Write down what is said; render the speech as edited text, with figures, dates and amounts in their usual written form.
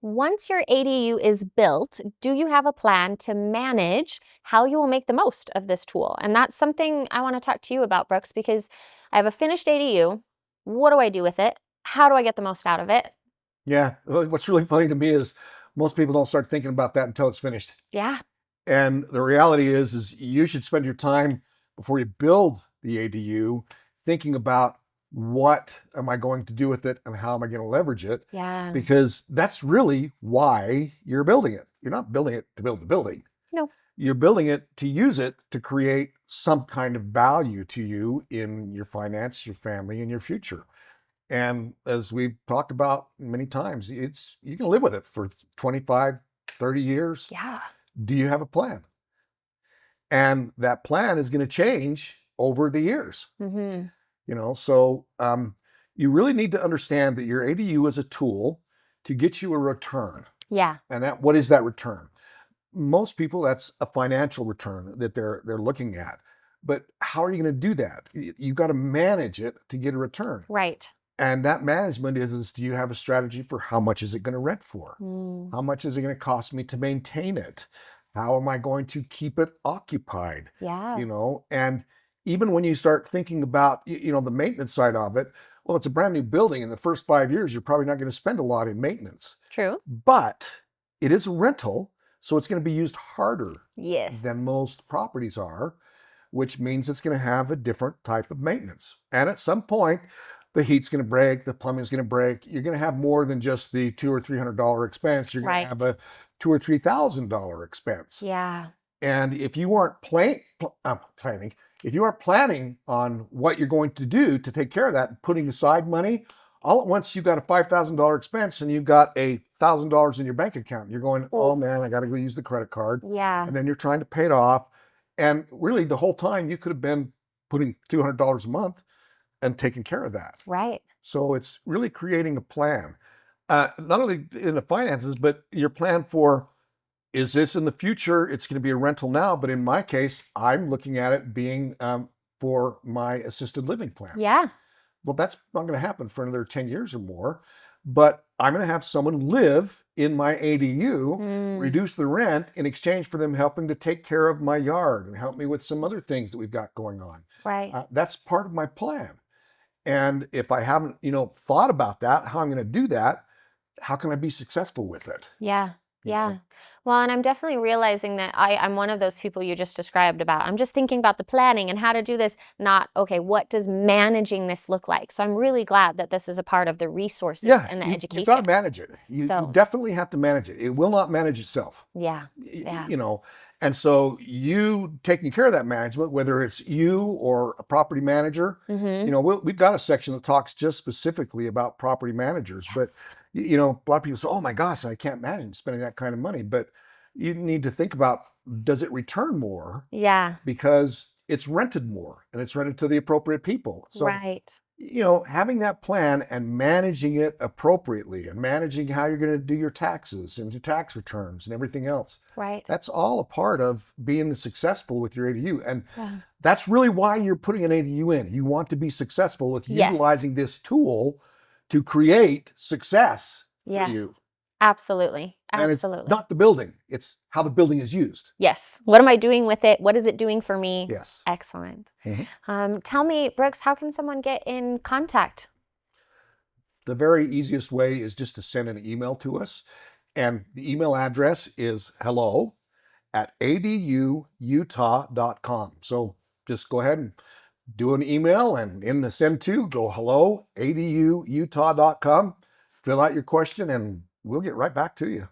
Once your ADU is built, do you have a plan to manage how you will make the most of this tool? And that's something I want to talk to you about, Brooks, because I have a finished ADU. What do I do with it? How do I get the most out of it? Yeah, what's really funny to me is most people don't start thinking about that until it's finished. Yeah. And the reality is you should spend your time before you build the ADU thinking about what am I going to do with it and how am I going to leverage it? Yeah. Because that's really why you're building it. You're not building it to build the building. No. You're building it to use it to create some kind of value to you in your finance, your family, and your future. And as we've talked about many times, you can live with it for 25, 30 years. Yeah. Do you have a plan? And that plan is going to change over the years. Mm-hmm. So you really need to understand that your ADU is a tool to get you a return. Yeah. And what is that return? Most people, that's a financial return that they're looking at. But how are you going to do that? You've got to manage it to get a return. Right. And that management is do you have a strategy for how much is it going to rent for? Mm. How much is it going to cost me to maintain it? How am I going to keep it occupied? Yeah. And even when you start thinking about, the maintenance side of it, well, it's a brand new building. In the first 5 years, you're probably not going to spend a lot in maintenance. True. But it is a rental, so it's going to be used harder Yes. than most properties are, which means it's going to have a different type of maintenance. And at some point, the heat's going to break, the plumbing's going to break. You're going to have more than just the $200 or $300 expense. You're going to have a $2,000 or $3,000 expense. Yeah. And if you aren't planning on what you're going to do to take care of that, and putting aside money, all at once you've got a $5,000 expense and you've got $1,000 in your bank account. You're going, oh man, I got to go use the credit card. Yeah. And then you're trying to pay it off. And really the whole time you could have been putting $200 a month and taking care of that. Right. So it's really creating a plan, not only in the finances, but your plan for, is this in the future? It's going to be a rental now, but in my case, I'm looking at it being for my assisted living plan. Yeah. Well, that's not going to happen for another 10 years or more, but I'm going to have someone live in my ADU, reduce the rent in exchange for them helping to take care of my yard and help me with some other things that we've got going on. Right. That's part of my plan. And if I haven't, thought about that, how I'm going to do that, how can I be successful with it? Yeah. Yeah. Well, and I'm definitely realizing that I'm one of those people you just described about. I'm just thinking about the planning and how to do this, not, okay, what does managing this look like? So I'm really glad that this is a part of the resources and the education. You've got to manage it. You definitely have to manage it. It will not manage itself. Yeah. Yeah. And so you taking care of that management, whether it's you or a property manager, we've got a section that talks just specifically about property managers. But, a lot of people say, oh my gosh, I can't manage spending that kind of money. But you need to think about, does it return more? Yeah. Because it's rented more and it's rented to the appropriate people. So, right. Having that plan and managing it appropriately and managing how you're going to do your taxes and your tax returns and everything else. Right. That's all a part of being successful with your ADU. And that's really why you're putting an ADU in. You want to be successful with utilizing this tool to create success for you. Absolutely. And it's not the building, it's how the building is used. Yes. What am I doing with it? What is it doing for me? Yes. Excellent. Tell me, Brooks, how can someone get in contact? The very easiest way is just to send an email to us. And the email address is hello@aduutah.com. So just go ahead and do an email, and in the send to, go hello@aduutah.com, fill out your question, and we'll get right back to you.